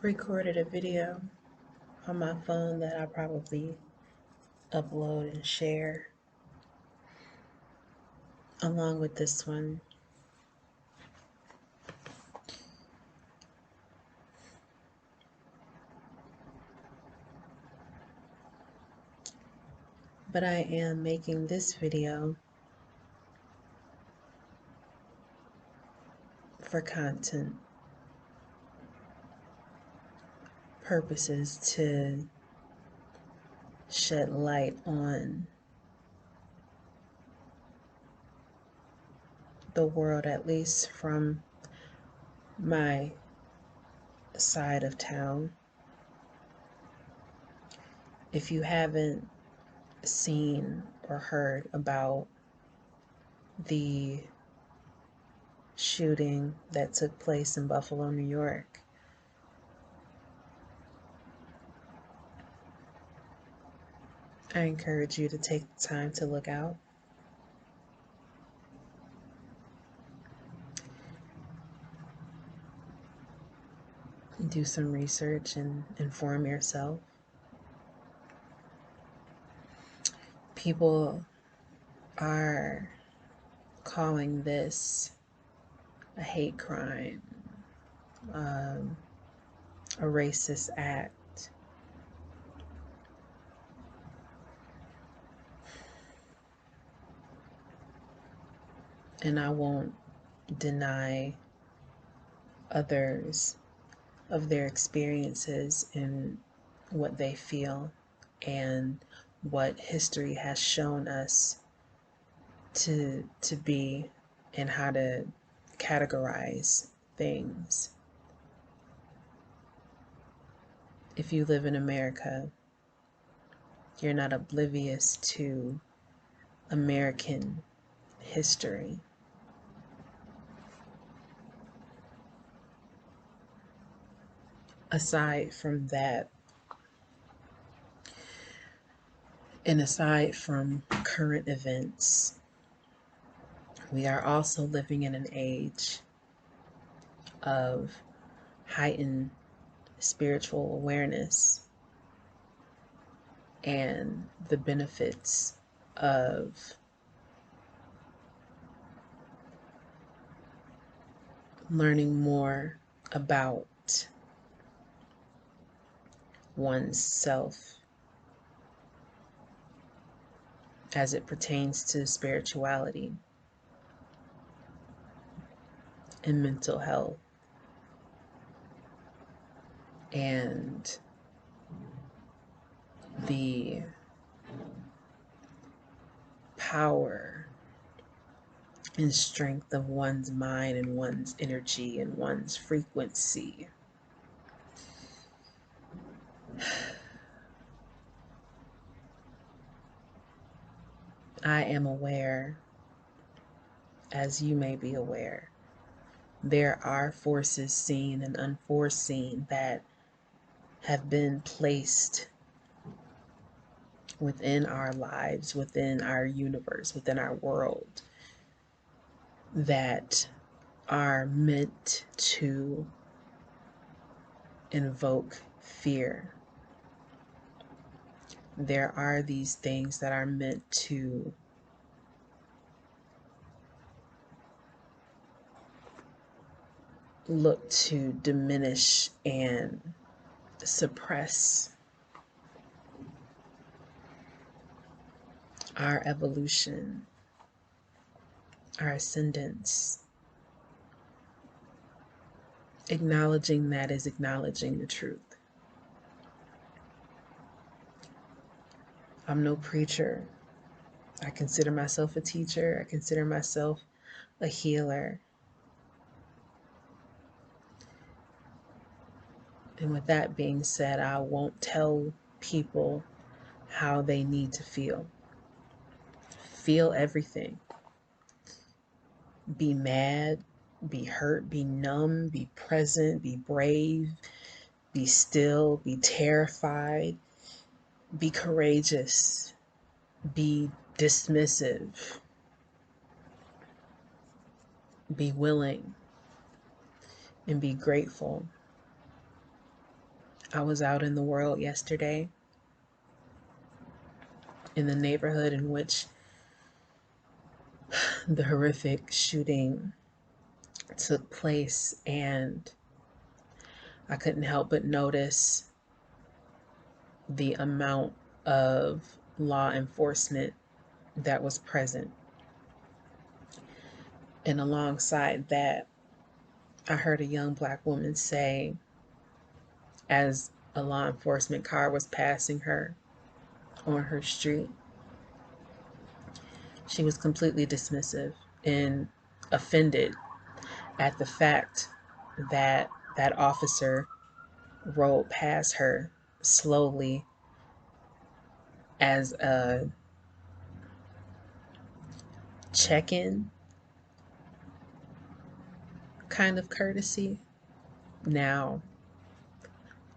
recorded a video on my phone that I'll probably upload and share along with this one. But I am making this video for content purposes, to shed light on the world, at least from my side of town. If you haven't seen or heard about the shooting that took place in Buffalo, New York, I encourage you to take the time to look out. Do some research and inform yourself. People are calling this a hate crime, a racist act. And I won't deny others of their experiences and what they feel and what history has shown us to be, and how to categorize things. If you live in America, you're not oblivious to American history. Aside from that, and aside from current events, we are also living in an age of heightened spiritual awareness and the benefits of learning more about one's self as it pertains to spirituality and mental health and the power and strength of one's mind and one's energy and one's frequency. I am aware, as you may be aware, there are forces seen and unforeseen that have been placed within our lives, within our universe, within our world, that are meant to invoke fear. There are these things that are meant to look to diminish and suppress our evolution, our ascendance. Acknowledging that is acknowledging the truth. I'm no preacher. I consider myself a teacher. I consider myself a healer. And with that being said, I won't tell people how they need to feel. Feel everything. Be mad, be hurt, be numb, be present, be brave, be still, be terrified, be courageous, be dismissive, be willing, and be grateful. I was out in the world yesterday in the neighborhood in which the horrific shooting took place, and I couldn't help but notice the amount of law enforcement that was present. And alongside that, I heard a young black woman say, as a law enforcement car was passing her on her street, she was completely dismissive and offended at the fact that that officer rode past her slowly as a check-in kind of courtesy. Now,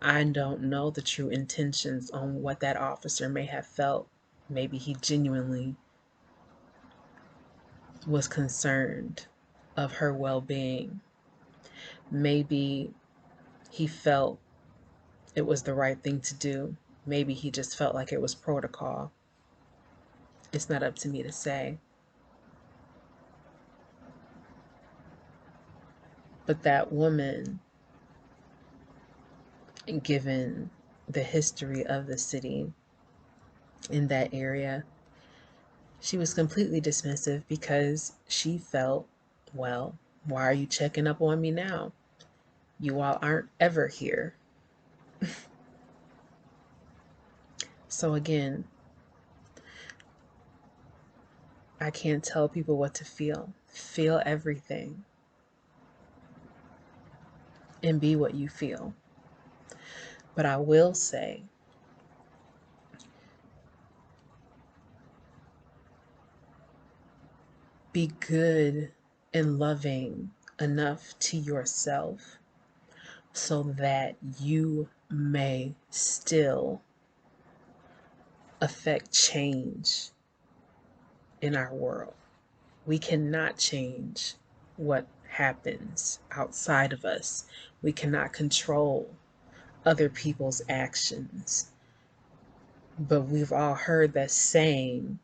I don't know the true intentions on what that officer may have felt. Maybe he genuinely was concerned of her well-being. Maybe he felt it was the right thing to do. Maybe he just felt like it was protocol. It's not up to me to say. But that woman, given the history of the city in that area, she was completely dismissive because she felt, well, why are you checking up on me now? You all aren't ever here. So again, I can't tell people what to feel. Feel everything and be what you feel. But I will say, be good and loving enough to yourself so that you may still affect change in our world. We cannot change what happens outside of us. We cannot control other people's actions. But we've all heard that saying,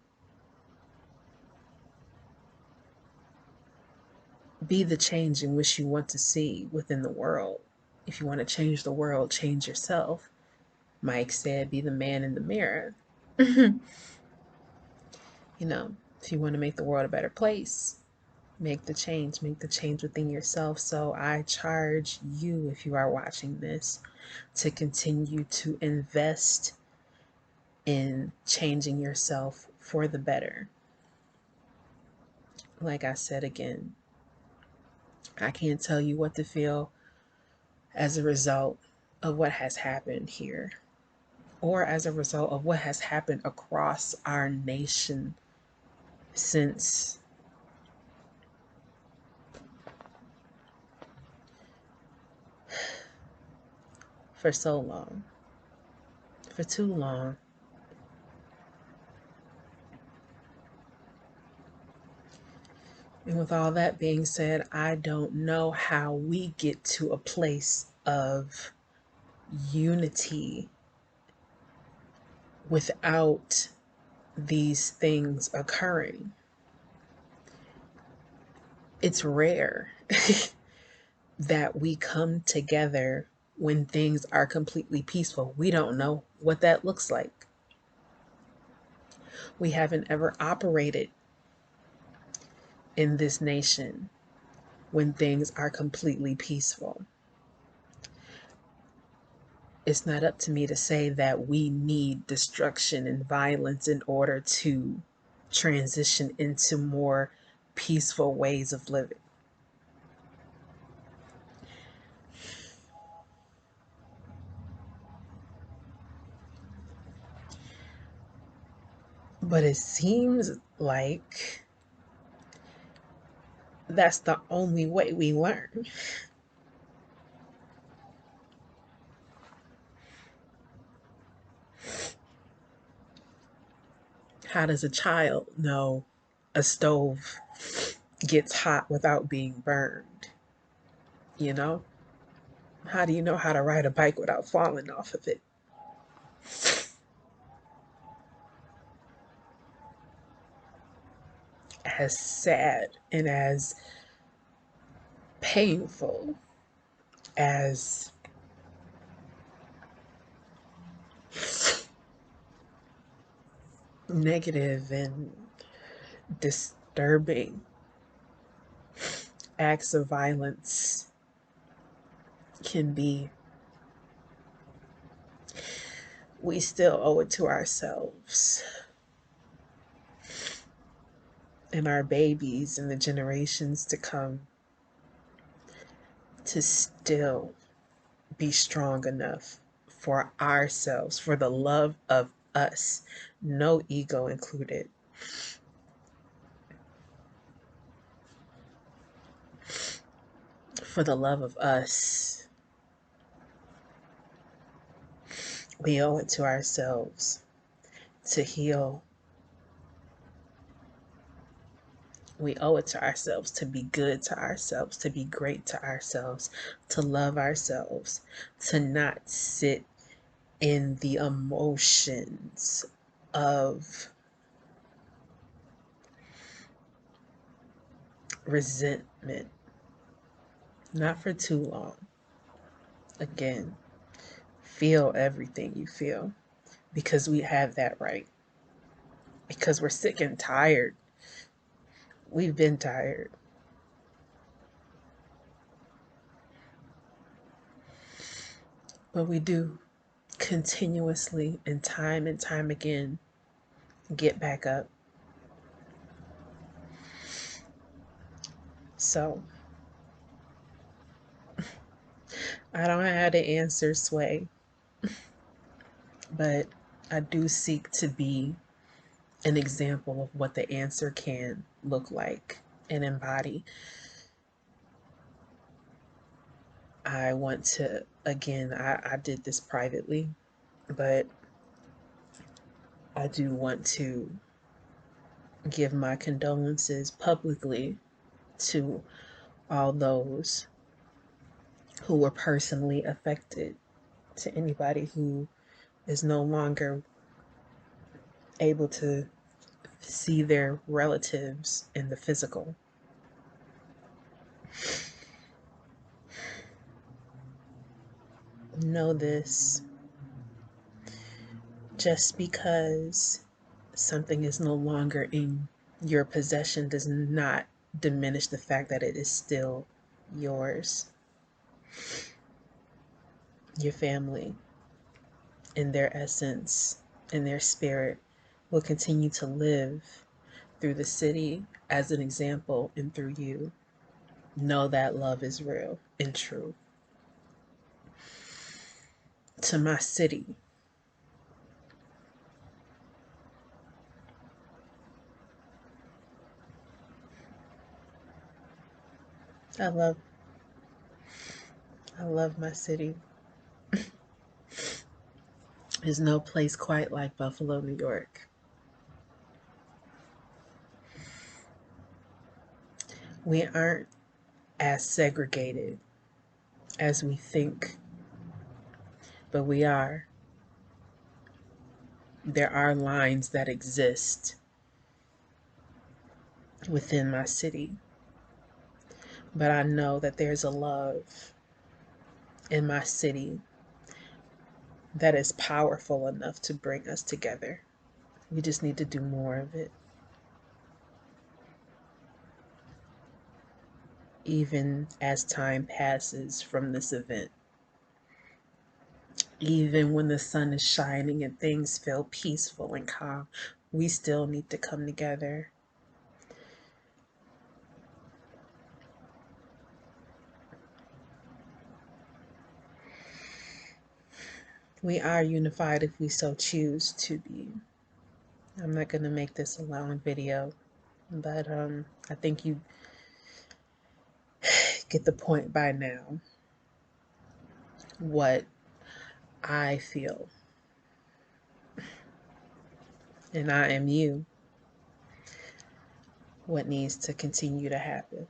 be the change in which you want to see within the world. If you want to change the world, change yourself. Mike said, be the man in the mirror. You know, if you want to make the world a better place, make the change within yourself. So I charge you, if you are watching this, to continue to invest in changing yourself for the better. Like I said again, I can't tell you what to feel as a result of what has happened here, or as a result of what has happened across our nation since for so long, for too long. And with all that being said, I don't know how we get to a place of unity without these things occurring. It's rare that we come together when things are completely peaceful. We don't know what that looks like. We haven't ever operated in this nation when things are completely peaceful. It's not up to me to say that we need destruction and violence in order to transition into more peaceful ways of living. But it seems like that's the only way we learn. How does a child know a stove gets hot without being burned? You know? How do you know how to ride a bike without falling off of it? As sad and as painful, as negative and disturbing acts of violence can be, we still owe it to ourselves and our babies and the generations to come to still be strong enough for ourselves, for the love of us, no ego included. For the love of us, we owe it to ourselves to heal. We owe it to ourselves to be good to ourselves, to be great to ourselves, to love ourselves, to not sit in the emotions of resentment. Not for too long. Again, feel everything you feel because we have that right. Because we're sick and tired. We've been tired. But we do continuously and time again get back up. So I don't have the answer, Sway, but I do seek to be an example of what the answer can look like and embody. I want to, again, I did this privately, but I do want to give my condolences publicly to all those who were personally affected, to anybody who is no longer able to see their relatives in the physical. Know this: just because something is no longer in your possession does not diminish the fact that it is still yours. Your family, in their essence, in their spirit, will continue to live through the city as an example and through you. Know that love is real and true. To my city, I love my city. There's no place quite like Buffalo, New York. We aren't as segregated as we think, but we are. There are lines that exist within my city, but I know that there's a love in my city that is powerful enough to bring us together. We just need to do more of it. Even as time passes from this event, even when the sun is shining and things feel peaceful and calm, we still need to come together. We are unified if we so choose to be. I'm not going to make this a long video, but I think you get the point by now. What I feel. And I am you. What needs to continue to happen.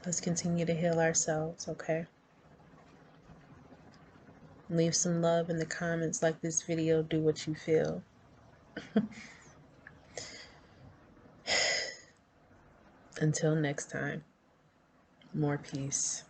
Let's continue to heal ourselves, okay? Leave some love in the comments, like this video, do what you feel. Until next time, more peace.